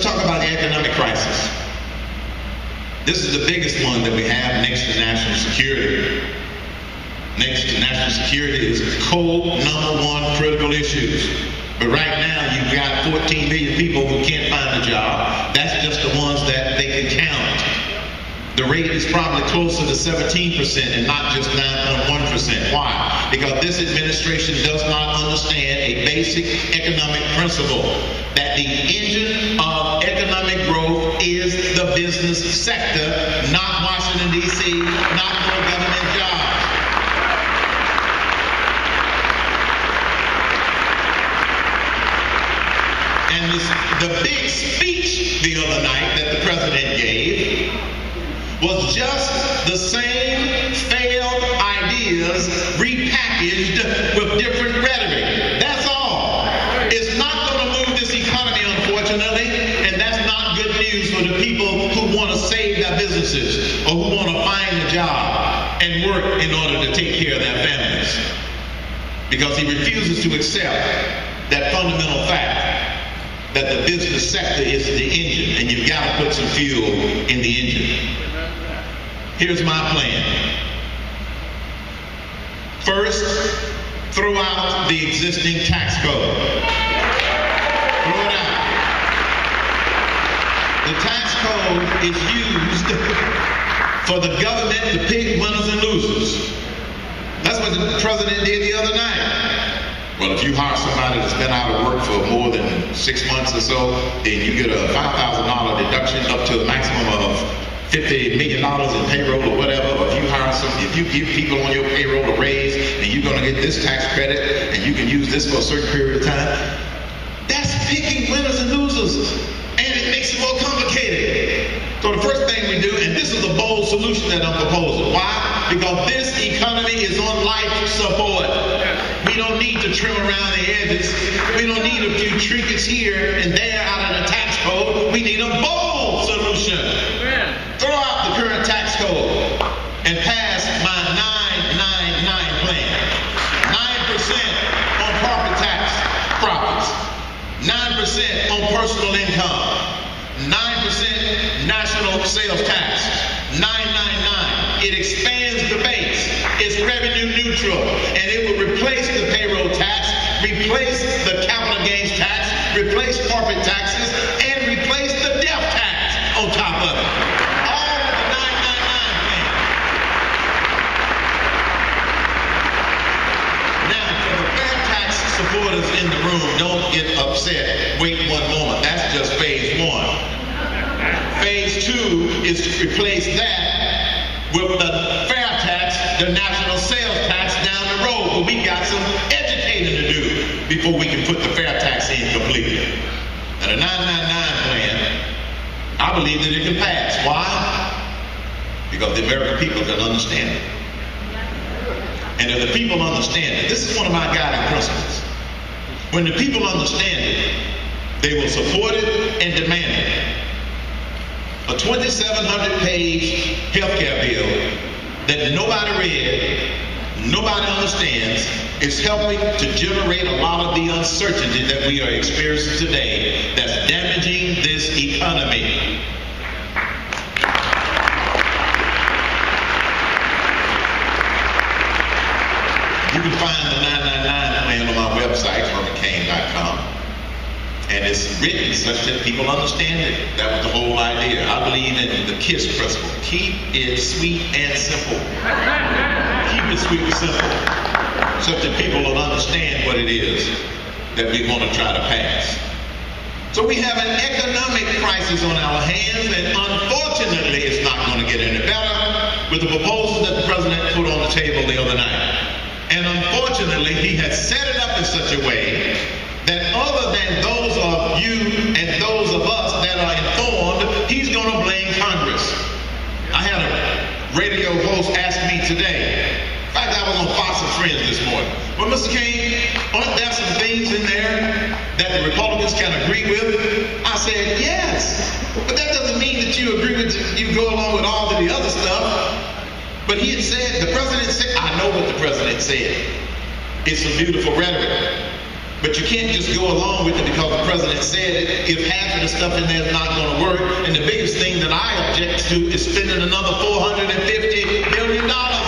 talk about the economic crisis. This is the biggest one that we have next to national security. Next to national security is #1 critical issues. But right now you've got 14 million people who can't find a job. That's just the ones that they can count. The rate is probably closer to 17% and not just 9.1%. Why? Because this administration does not understand a basic economic principle, that the engine of economic growth is the business sector, not Washington, D.C., not more government jobs. And the big speech the other night that the president gave was just the same failed ideas repackaged with different rhetoric. That's all. It's not going to move this economy, unfortunately, and that's not good news for the people who want to save their businesses or who want to find a job and work in order to take care of their families. Because he refuses to accept that fundamental fact that the business sector is the engine, and you've got to put some fuel in the engine. Here's my plan. First, throw out the existing tax code. Throw it out. The tax code is used for the government to pick winners and losers. That's what the president did the other night. Well, if you hire somebody that's been out of work for more than 6 months or so, then you get a $5,000 deduction up to a maximum of $50 million in payroll or whatever. Or if you give people on your payroll a raise and you're going to get this tax credit and you can use this for a certain period of time, that's picking winners and losers, and it makes it more complicated. So the first thing we do, and this is a bold solution that I'm proposing. Why? Because this economy is on life support. We don't need to trim around the edges. We don't need a few trinkets here and there out of the tax code. We need a bold solution. Throw out the current tax code and pass my 999 plan. 9% on corporate tax profits. 9% on personal income. 9% national sales tax. 999. It expands the base. It's revenue neutral, and it will replace the payroll tax, replace the capital gains tax, replace corporate taxes, and replace the death tax on top of it. All of the 999 plan. Now, for the fair tax supporters in the room, don't get upset. Wait one moment. That's just phase 1. Phase 2 is to replace that with the fair tax, the national sales tax down the road. But we got some educating to do before we can put the fair tax in completely. And the 999 plan, I believe that it can pass. Why? Because the American people can understand it. And if the people understand it, this is one of my guiding principles. When the people understand it, they will support it and demand it. A 2,700-page healthcare bill that nobody read, nobody understands, is helping to generate a lot of the uncertainty that we are experiencing today that's damaging this economy. You can find the 999 plan on my website, hermancain.com. And it's written such that people understand it. That was the whole idea. I believe in the KISS principle. Keep it sweet and simple. Keep it sweet and simple. Such that people will understand what it is that we want to try to pass. So we have an economic crisis on our hands, and unfortunately it's not going to get any better with the proposal that the president put on the table the other night. And unfortunately he has set it up in such a way that other than those of you and those of us that are informed, he's going to blame Congress. I had a radio host ask me today. In fact, I was on Fox and Friends this morning. Well, Mr. Cain, aren't there some things in there that the Republicans can agree with? I said, yes. But that doesn't mean that you agree with, you go along with all of the other stuff. But he had said, the president said, I know what the president said. It's some beautiful rhetoric. But you can't just go along with it because the president said it if half of the stuff in there is not going to work. And the biggest thing that I object to is spending another $450 billion